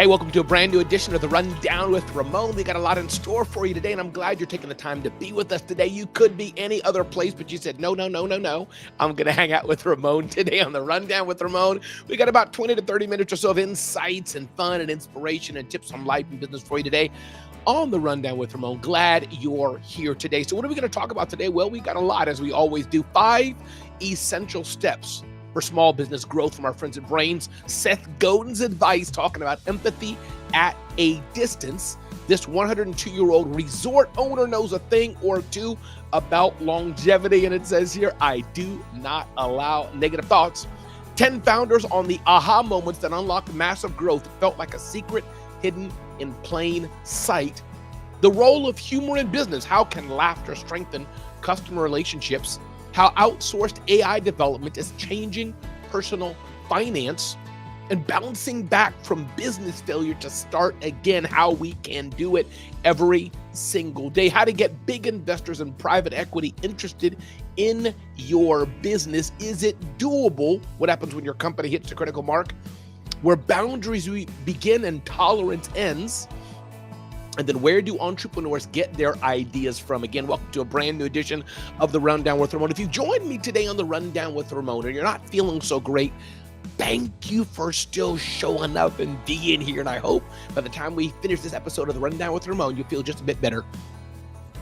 Hey, welcome to a brand new edition of the Rundown with Ramon. We got a lot in store for you today, and I'm glad you're taking the time to be with us today. You could be any other place, but you said, no. I'm going to hang out with Ramon today on the Rundown with Ramon. We got about 20 to 30 minutes or so of insights and fun and inspiration and tips on life and business for you today on the Rundown with Ramon. Glad you're here today. So what are we going to talk about today? Well, we got a lot, as we always do. 5 essential steps for small business growth from our friends at Brains. Seth Godin's advice talking about empathy at a distance. This 102-year-old resort owner knows a thing or two about longevity, and it says here, I do not allow negative thoughts. 10 founders on the aha moments that unlocked massive growth. It felt like a secret hidden in plain sight. The role of humor in business. How can laughter strengthen customer relationships? How outsourced AI development is changing personal finance, and bouncing back from business failure to start again, how we can do it every single day. How to get big investors and private equity interested in your business. Is it doable? What happens when your company hits the critical mark? Where boundaries begin and tolerance ends. And then where do entrepreneurs get their ideas from? Again, welcome to a brand new edition of the Rundown with Ramon. If you joined me today on the Rundown with Ramon and you're not feeling so great, thank you for still showing up and being here. And I hope by the time we finish this episode of the Rundown with Ramon, you feel just a bit better.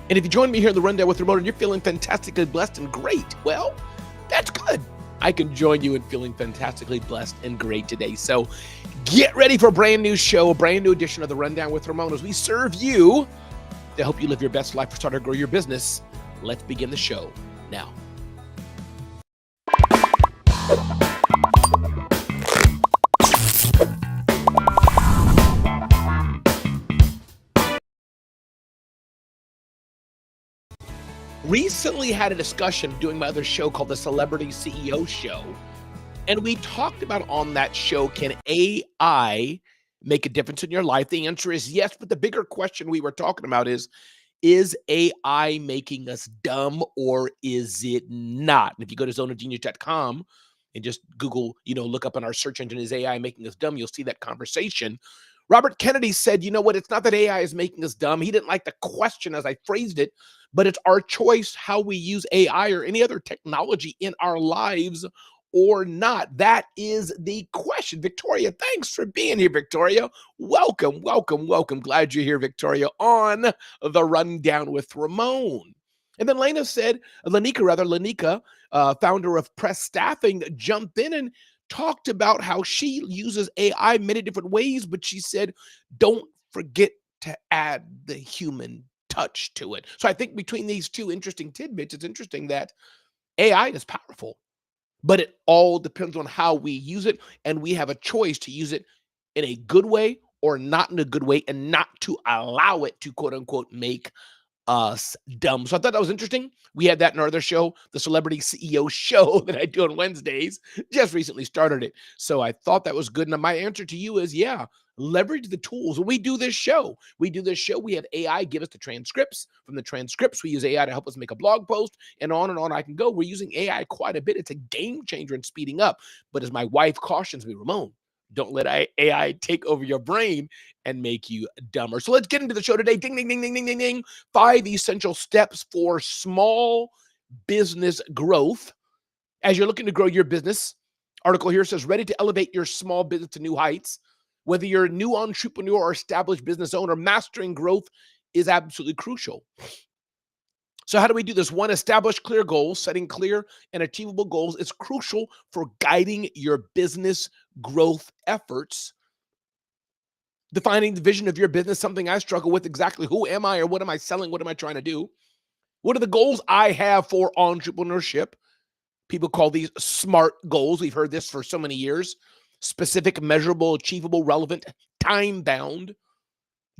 And if you join me here in the Rundown with Ramon and you're feeling fantastically blessed and great, well, that's good. I can join you in feeling fantastically blessed and great today. So get ready for a brand new show, a brand new edition of the Rundown with Ramon as we serve you to help you live your best life, start or grow your business. Let's begin the show now. Recently had a discussion doing my other show called the Celebrity CEO Show. And we talked about on that show, can AI make a difference in your life? The answer is yes, but the bigger question we were talking about is AI making us dumb or is it not? And if you go to zoneofgenius.com and just Google, look up on our search engine, is AI making us dumb? You'll see that conversation. Robert Kennedy said, you know what? It's not that AI is making us dumb. He didn't like the question as I phrased it, but it's our choice how we use AI or any other technology in our lives or not. That is the question. Victoria, thanks for being here, Victoria. Welcome. Glad you're here, Victoria, on the Rundown with Ramon. And then Lanika, founder of Press Staffing, jumped in and talked about how she uses AI many different ways, but she said, don't forget to add the human touch to it. So I think between these two interesting tidbits, it's interesting that AI is powerful, but it all depends on how we use it. And we have a choice to use it in a good way or not in a good way, and not to allow it to quote unquote make us dumb. So I thought that was interesting. We had that in our other show, the Celebrity CEO Show that I do on Wednesdays. Just recently started it. So I thought that was good. And my answer to you is, yeah, leverage the tools. When we do this show, we have AI give us the transcripts. From the transcripts, we use AI to help us make a blog post, and on I can go. We're using AI quite a bit. It's a game changer in speeding up. But as my wife cautions me, Ramon, don't let AI take over your brain and make you dumber. So let's get into the show today. Ding, ding, ding, ding, ding, ding, ding. 5 essential steps for small business growth. As you're looking to grow your business, article here says, ready to elevate your small business to new heights. Whether you're a new entrepreneur or established business owner, mastering growth is absolutely crucial. So how do we do this? 1, establish clear goals. Setting clear and achievable goals is crucial for guiding your business growth efforts. Defining the vision of your business, something I struggle with exactly. Who am I, or what am I selling? What am I trying to do? What are the goals I have for entrepreneurship? People call these SMART goals. We've heard this for so many years. Specific, measurable, achievable, relevant, time-bound.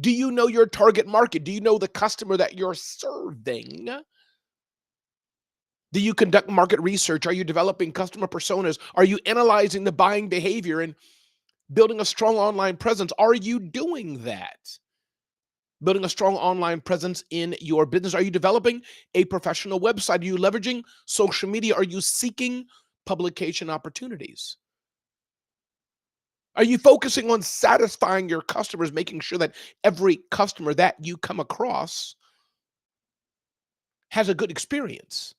Do you know your target market? Do you know the customer that you're serving? Do you conduct market research? Are you developing customer personas? Are you analyzing the buying behavior and building a strong online presence? Are you doing that? Building a strong online presence in your business. Are you developing a professional website? Are you leveraging social media? Are you seeking publication opportunities? Are you focusing on satisfying your customers, making sure that every customer that you come across has a good experience?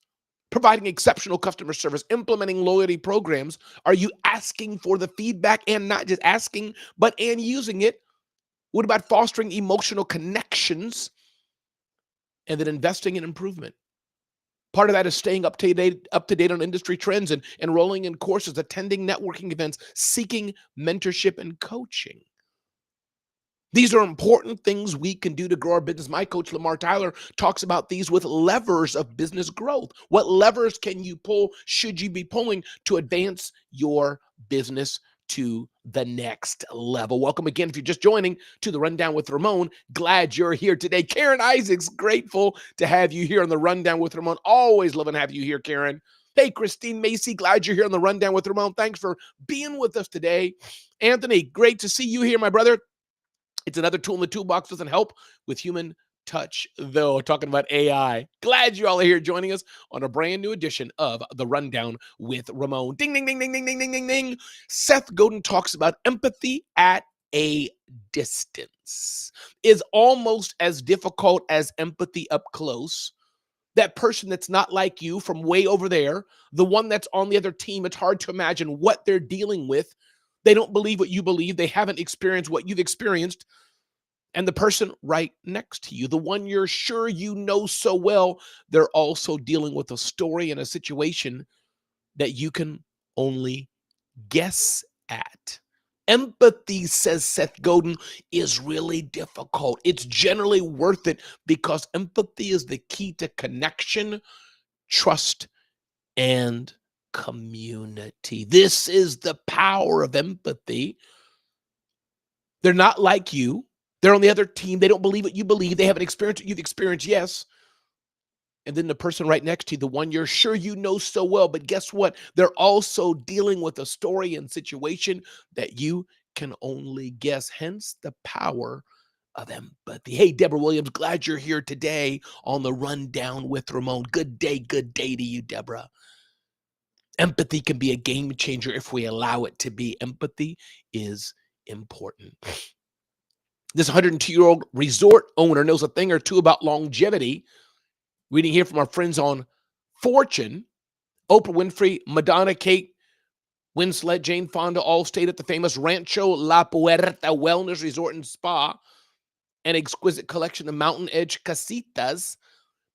Providing exceptional customer service, implementing loyalty programs. Are you asking for the feedback and not just asking, but and using it? What about fostering emotional connections and then investing in improvement? Part of that is staying up to date on industry trends and enrolling in courses, attending networking events, seeking mentorship and coaching. These are important things we can do to grow our business. My coach, Lamar Tyler, talks about these with levers of business growth. What levers can you pull, should you be pulling to advance your business to the next level? Welcome again. If you're just joining to the Rundown with Ramon, glad you're here today. Karen Isaacs, grateful to have you here on the Rundown with Ramon. Always loving to have you here, Karen. Hey, Christine Macy, glad you're here on the Rundown with Ramon. Thanks for being with us today. Anthony, great to see you here, my brother. It's another tool in the toolbox. Doesn't help with human touch, though. Talking about AI. Glad you all are here joining us on a brand new edition of The Rundown with Ramon. Ding, ding, ding, ding, ding, ding, ding, ding, ding. Seth Godin talks about empathy at a distance is almost as difficult as empathy up close. That person that's not like you from way over there, the one that's on the other team, it's hard to imagine what they're dealing with. They don't believe what you believe. They haven't experienced what you've experienced. And the person right next to you, the one you're sure you know so well, they're also dealing with a story and a situation that you can only guess at. Empathy, says Seth Godin, is really difficult. It's generally worth it because empathy is the key to connection, trust, and community. This is the power of empathy. They're not like you. They're on the other team. They don't believe what you believe. They haven't experienced what you've experienced, yes. And then the person right next to you, the one you're sure you know so well, but guess what? They're also dealing with a story and situation that you can only guess, hence the power of empathy. Hey, Deborah Williams, glad you're here today on the Rundown with Ramon. Good day to you, Deborah. Empathy can be a game changer if we allow it to be. Empathy is important. This 102-year-old resort owner knows a thing or two about longevity. Reading here from our friends on Fortune, Oprah Winfrey, Madonna, Kate Winslet, Jane Fonda all stayed at the famous Rancho La Puerta Wellness Resort and Spa, an exquisite collection of mountain edge casitas.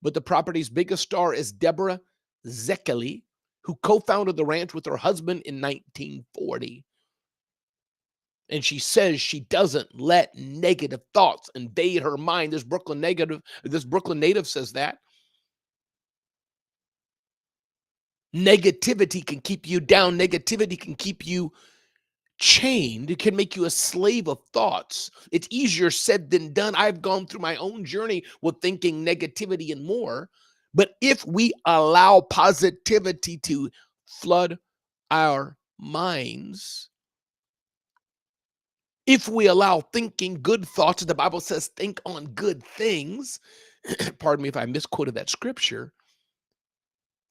But the property's biggest star is Deborah Zekeli, who co-founded the ranch with her husband in 1940. And she says she doesn't let negative thoughts invade her mind. This Brooklyn native says that. Negativity can keep you down. Negativity can keep you chained. It can make you a slave of thoughts. It's easier said than done. I've gone through my own journey with thinking negativity and more. But if we allow positivity to flood our minds, if we allow thinking good thoughts, as the Bible says, think on good things, pardon me if I misquoted that scripture,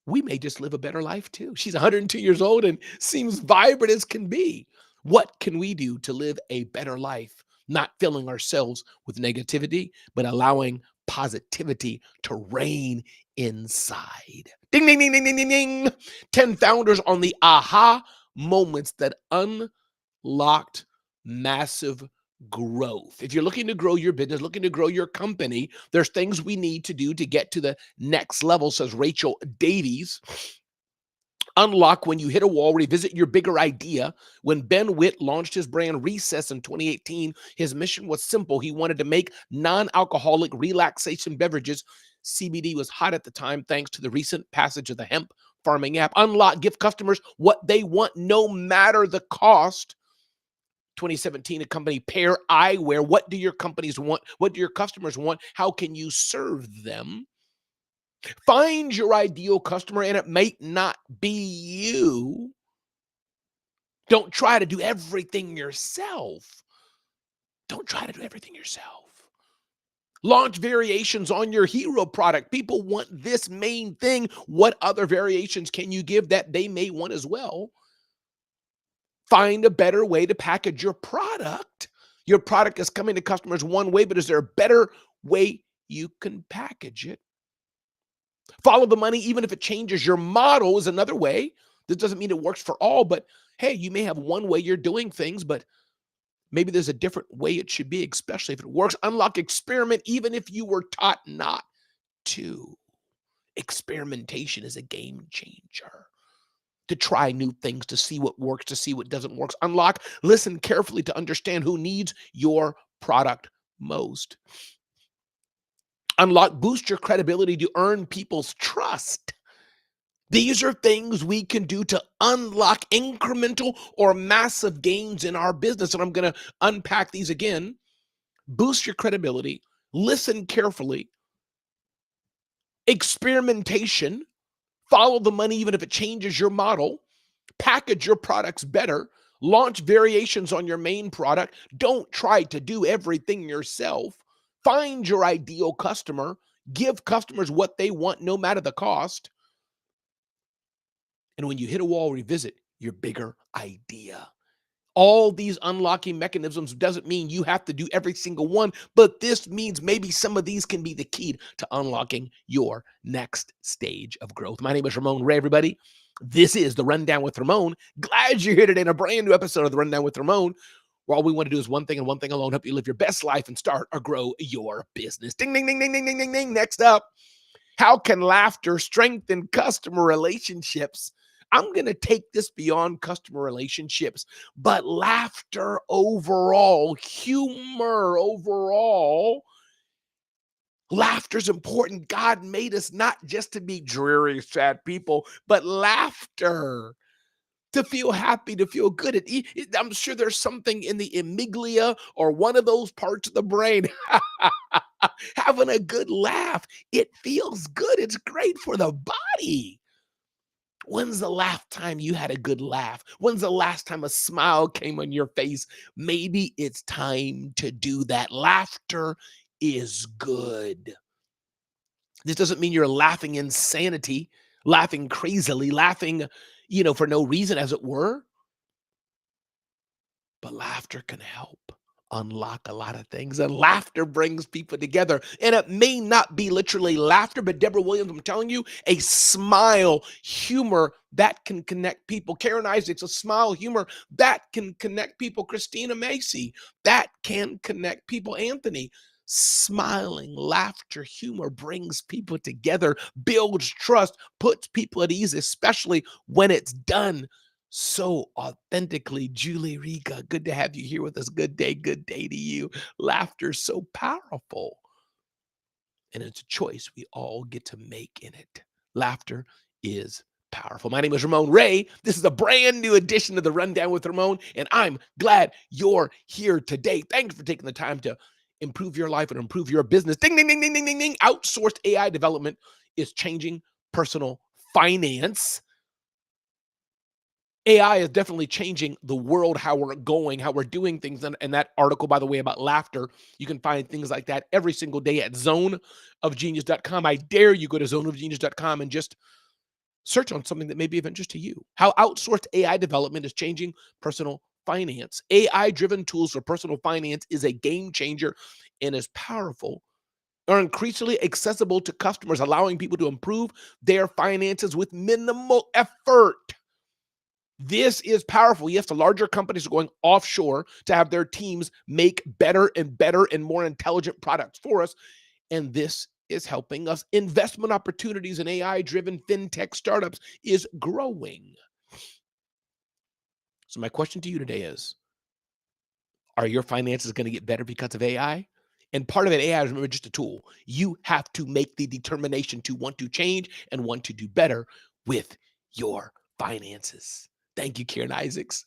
we may just live a better life too. She's 102 years old and seems vibrant as can be. What can we do to live a better life? Not filling ourselves with negativity, but allowing positivity to reign inside. Ding, ding, ding, ding, ding, ding, ding. 10 founders on the aha moments that unlocked massive growth. If you're looking to grow your business, looking to grow your company, there's things we need to do to get to the next level, says Rachel Davies. Unlock when you hit a wall, revisit your bigger idea. When Ben Witt launched his brand Recess in 2018, his mission was simple. He wanted to make non-alcoholic relaxation beverages. CBD was hot at the time thanks to the recent passage of the hemp farming app. Unlock, give customers what they want no matter the cost. 2017, a company, Pair Eyewear. What do your companies want? What do your customers want? How can you serve them? Find your ideal customer, and it might not be you. Don't try to do everything yourself. Don't try to do everything yourself. Launch variations on your hero product. People want this main thing. What other variations can you give that they may want as well? Find a better way to package your product. Your product is coming to customers one way, but is there a better way you can package it? Follow the money, even if it changes your model, is another way. This doesn't mean it works for all, but hey, you may have one way you're doing things, but maybe there's a different way it should be, especially if it works. Unlock experiment, even if you were taught not to. Experimentation is a game changer. To try new things, to see what works, to see what doesn't work. Unlock, listen carefully to understand who needs your product most. Unlock, boost your credibility to earn people's trust. These are things we can do to unlock incremental or massive gains in our business. And I'm going to unpack these again. Boost your credibility, listen carefully, experimentation, follow the money even if it changes your model, package your products better, launch variations on your main product. Don't try to do everything yourself. Find your ideal customer, give customers what they want no matter the cost. And when you hit a wall, revisit your bigger idea. All these unlocking mechanisms doesn't mean you have to do every single one, but this means maybe some of these can be the key to unlocking your next stage of growth. My name is Ramon Ray, everybody. This is The Rundown with Ramon. Glad you're here today in a brand new episode of The Rundown with Ramon, where all we want to do is one thing and one thing alone, help you live your best life and start or grow your business. Ding, ding, ding, ding, ding, ding, ding, ding. Next up, how can laughter strengthen customer relationships? I'm going to take this beyond customer relationships, but laughter overall, humor overall. Laughter is important. God made us not just to be dreary, sad people, but laughter, to feel happy, to feel good. I'm sure there's something in the amygdala or one of those parts of the brain having a good laugh. It feels good. It's great for the body. When's the last time you had a good laugh? When's the last time a smile came on your face? Maybe it's time to do that. Laughter is good. This doesn't mean you're laughing insanity, laughing crazily, laughing, for no reason, as it were. But laughter can help unlock a lot of things. And laughter brings people together. And it may not be literally laughter, but Deborah Williams, I'm telling you, a smile, humor that can connect people. Karen Isaacs, a smile, humor that can connect people. Christina Macy, that can connect people. Anthony, smiling, laughter, humor brings people together, builds trust, puts people at ease, especially when it's done so authentically. Julie Riga, good to have you here with us. Good day to you. Laughter is so powerful, and it's a choice we all get to make in it. Laughter is powerful. My name is Ramon Ray. This is a brand new edition of The Rundown with Ramon, and I'm glad you're here today. Thanks for taking the time to improve your life and improve your business. Ding, ding, ding, ding, ding, ding, ding. Outsourced AI development is changing personal finance. AI is definitely changing the world, how we're going, how we're doing things. And that article, by the way, about laughter, you can find things like that every single day at zoneofgenius.com. I dare you go to zoneofgenius.com and just search on something that may be of interest to you. How outsourced AI development is changing personal finance. AI-driven tools for personal finance is a game changer and is powerful, are increasingly accessible to customers, allowing people to improve their finances with minimal effort. This is powerful. Yes, the larger companies are going offshore to have their teams make better and more intelligent products for us. And this is helping us. Investment opportunities in AI-driven fintech startups is growing. So my question to you today is, are your finances going to get better because of AI? And part of it, AI is, remember, just a tool. You have to make the determination to want to change and want to do better with your finances. Thank you, Karen Isaacs.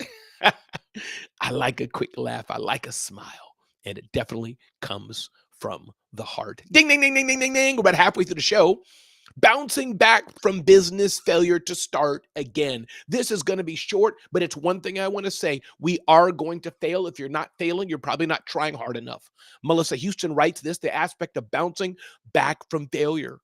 I like a quick laugh. I like a smile. And it definitely comes from the heart. Ding, ding, ding, ding, ding, ding, ding. We're about halfway through the show. Bouncing back from business failure to start again. This is going to be short, but it's one thing I want to say. We are going to fail. If you're not failing, you're probably not trying hard enough. Melissa Houston writes this, the aspect of bouncing back from failure.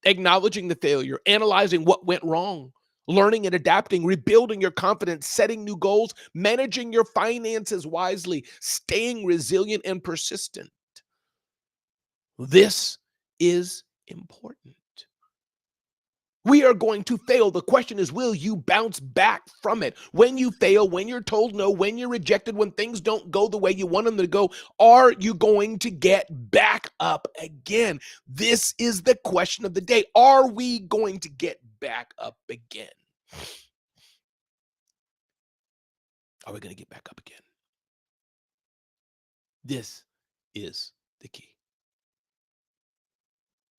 Acknowledging the failure, analyzing what went wrong, learning and adapting, rebuilding your confidence, setting new goals, managing your finances wisely, staying resilient and persistent. This is important. We are going to fail. The question is, will you bounce back from it? When you fail, when you're told no, when you're rejected, when things don't go the way you want them to go, are you going to get back up again? This is the question of the day. Are we going to get back up again? Are we going to get back up again? This is the key.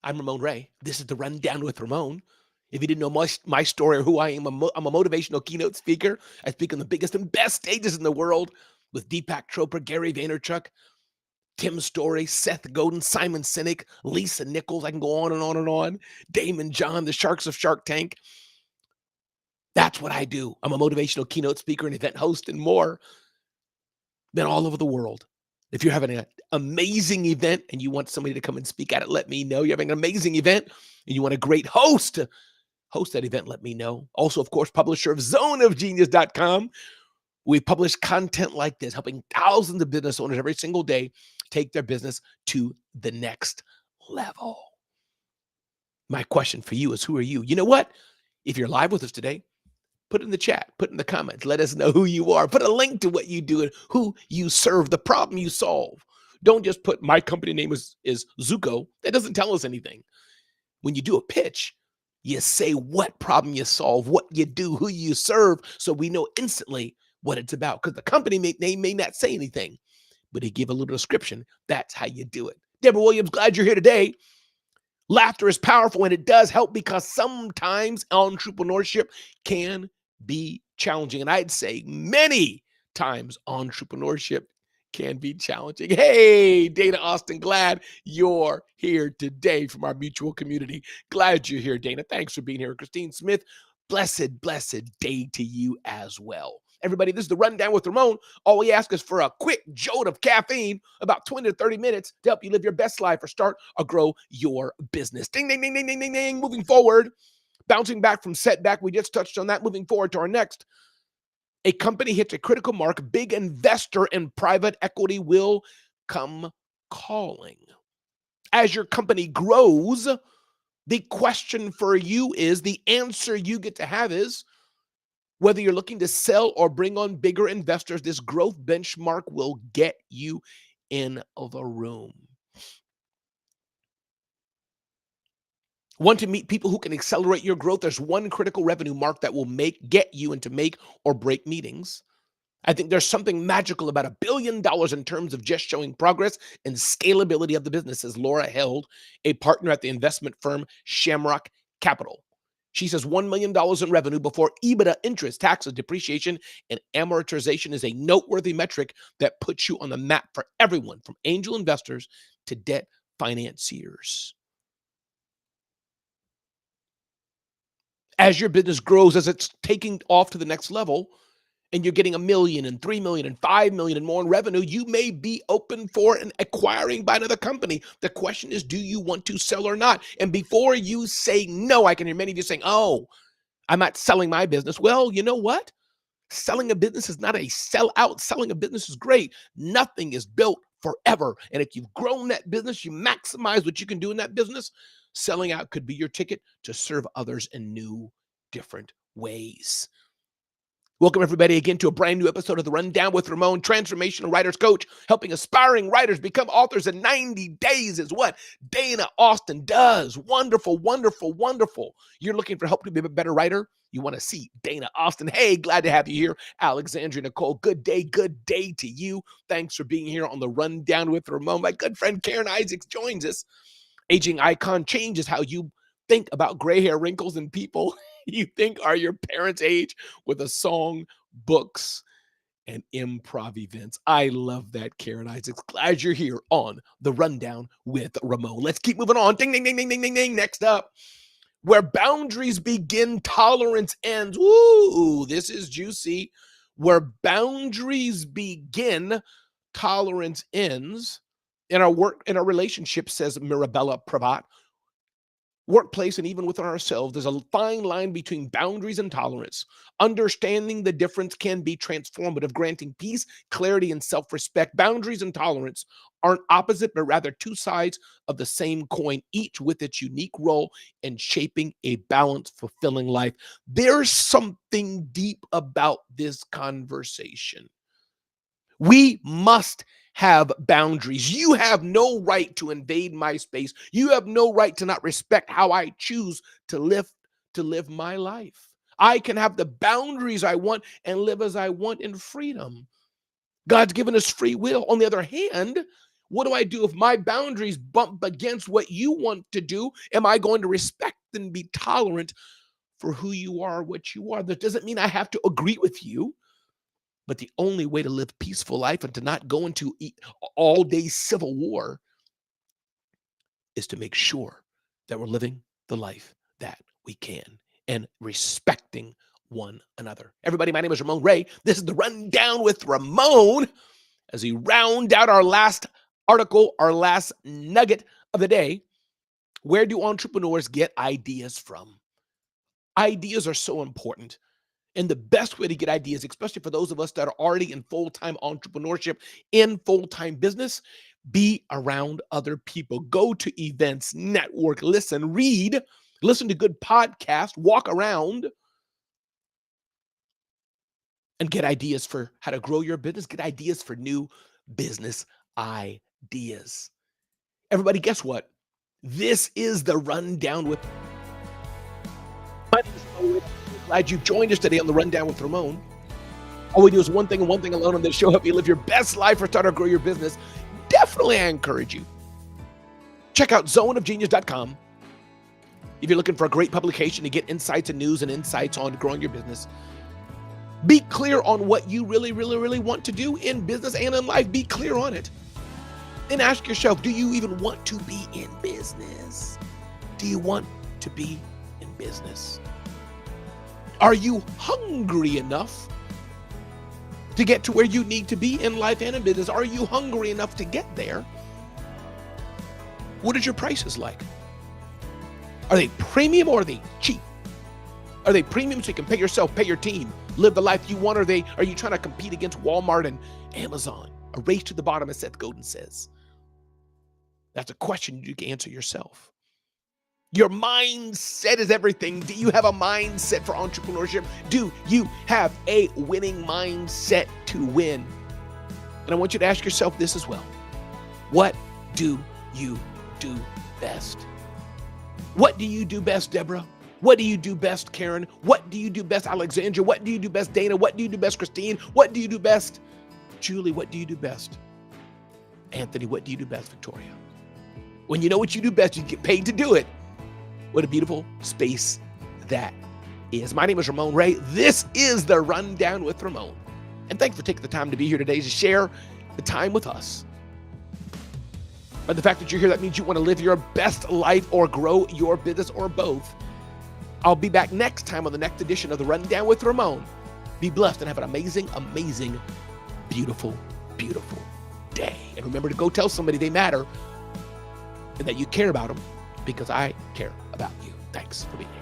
I'm Ramon Ray. This is the Rundown with Ramon. If you didn't know my story or who I am, I'm a motivational keynote speaker. I speak on the biggest and best stages in the world with Deepak Chopra, Gary Vaynerchuk, Tim Story, Seth Godin, Simon Sinek, Lisa Nichols. I can go on and on and on. Damon John, the Sharks of Shark Tank. That's what I do. I'm a motivational keynote speaker and event host and more. Been all over the world. If you're having an amazing event and you want somebody to come and speak at it, let me know. You're having an amazing event and you want a great host to host that event, let me know. Also, of course, publisher of zoneofgenius.com. We publish content like this, helping thousands of business owners every single day take their business to the next level. My question for you is, who are you? You know what? If you're live with us today, put it in the chat, put it in the comments. Let us know who you are. Put a link to what you do and who you serve, the problem you solve. Don't just put my company name is Zuko. That doesn't tell us anything. When you do a pitch, you say what problem you solve, what you do, who you serve, so we know instantly what it's about. Because the company name may not say anything, but they give a little description. That's how you do it. Deborah Williams, glad you're here today. Laughter is powerful, and it does help because sometimes entrepreneurship can be challenging. And I'd say many times entrepreneurship can be challenging. Hey, Dana Austin, glad you're here today from our mutual community. Glad you're here, Dana. Thanks for being here. Christine Smith, blessed day to you as well. Everybody, this is the Rundown with Ramon. All we ask is for a quick jolt of caffeine, about 20 to 30 minutes to help you live your best life or start or grow your business. Ding, ding, ding, ding, ding, ding, ding. Moving forward, bouncing back from setback. We just touched on that. Moving forward to our next. A company hits a critical mark. Big investor and private equity will come calling. As your company grows, the question for you is, the answer you get to have is, whether you're looking to sell or bring on bigger investors, this growth benchmark will get you in the room. Want to meet people who can accelerate your growth? There's one critical revenue mark that will get you into make or break meetings. I think there's something magical about $1 billion in terms of just showing progress and scalability of the business, says Laura Held, a partner at the investment firm Shamrock Capital. She says $1 million in revenue before EBITDA, interest, taxes, depreciation, and amortization is a noteworthy metric that puts you on the map for everyone from angel investors to debt financiers. As your business grows, as it's taking off to the next level, and you're getting $1 million and $3 million and $5 million and more in revenue, you may be open for an acquiring by another company. The question is, do you want to sell or not? And before you say no, I can hear many of you saying, oh, I'm not selling my business. Well, you know what? Selling a business is not a sellout. Selling a business is great. Nothing is built forever. And if you've grown that business, you maximize what you can do in that business. Selling out could be your ticket to serve others in new, different ways. Welcome, everybody, again to a brand new episode of The Rundown with Ramon, transformational writer's coach, helping aspiring writers become authors in 90 days is what Dana Austin does. Wonderful, wonderful, wonderful. You're looking for help to be a better writer? You want to see Dana Austin. Hey, glad to have you here. Alexandria Nicole, good day to you. Thanks for being here on The Rundown with Ramon. My good friend Karen Isaacs joins us. Aging icon changes how you think about gray hair, wrinkles, and people you think are your parents' age with a song, books, and improv events. I love that, Karen Isaacs. Glad you're here on The Rundown with Ramon. Let's keep moving on. Ding, ding, ding, ding, ding, ding, ding. Next up, where boundaries begin, tolerance ends. Woo, this is juicy. Where boundaries begin, tolerance ends. In our work, in our relationship, says Mirabella Pravat, workplace and even within ourselves, there's a fine line between boundaries and tolerance. Understanding the difference can be transformative, granting peace, clarity, and self respect. Boundaries and tolerance aren't opposite, but rather two sides of the same coin, each with its unique role in shaping a balanced, fulfilling life. There's something deep about this conversation. We must have boundaries. You have no right to invade my space. You have no right to not respect how I choose to live my life. I can have the boundaries I want and live as I want in freedom. God's given us free will. On the other hand, what do I do if my boundaries bump against what you want to do? Am I going to respect and be tolerant for who you are, what you are? That doesn't mean I have to agree with you. But the only way to live peaceful life and to not go into all-day civil war is to make sure that we're living the life that we can and respecting one another. Everybody, my name is Ramon Ray. This is the Rundown with Ramon as we round out our last article, our last nugget of the day. Where do entrepreneurs get ideas from? Ideas are so important. And the best way to get ideas, especially for those of us that are already in full-time entrepreneurship, in full-time business, be around other people. Go to events, network, listen, read, listen to good podcasts, walk around, and get ideas for how to grow your business, get ideas for new business ideas. Everybody, guess what? This is the Rundown with My name is Ramon. Glad you joined us today on the Rundown with Ramon. All we do is one thing and one thing alone on this show, help you live your best life or start or grow your business. Definitely, I encourage you. Check out zoneofgenius.com. If you're looking for a great publication to get insights and news and insights on growing your business. Be clear on what you really, really, really want to do in business and in life. Be clear on it. Then ask yourself, do you even want to be in business? Do you want to be in business? Are you hungry enough to get to where you need to be in life and in business? Are you hungry enough to get there? What is your prices like? Are they premium or are they cheap? Are they premium so you can pay yourself, pay your team, live the life you want? Or are you trying to compete against Walmart and Amazon? A race to the bottom, as Seth Godin says. That's a question you can answer yourself. Your mindset is everything. Do you have a mindset for entrepreneurship? Do you have a winning mindset to win? And I want you to ask yourself this as well. What do you do best? What do you do best, Deborah? What do you do best, Karen? What do you do best, Alexandra? What do you do best, Dana? What do you do best, Christine? What do you do best, Julie? What do you do best, Anthony? What do you do best, Victoria? When you know what you do best, you get paid to do it. What a beautiful space that is. My name is Ramon Ray. This is the Rundown with Ramon. And thanks for taking the time to be here today to share the time with us. But the fact that you're here, that means you want to live your best life or grow your business or both. I'll be back next time on the next edition of the Rundown with Ramon. Be blessed and have an amazing, amazing, beautiful, beautiful day. And remember to go tell somebody they matter and that you care about them, because I care about you. Thanks for being here.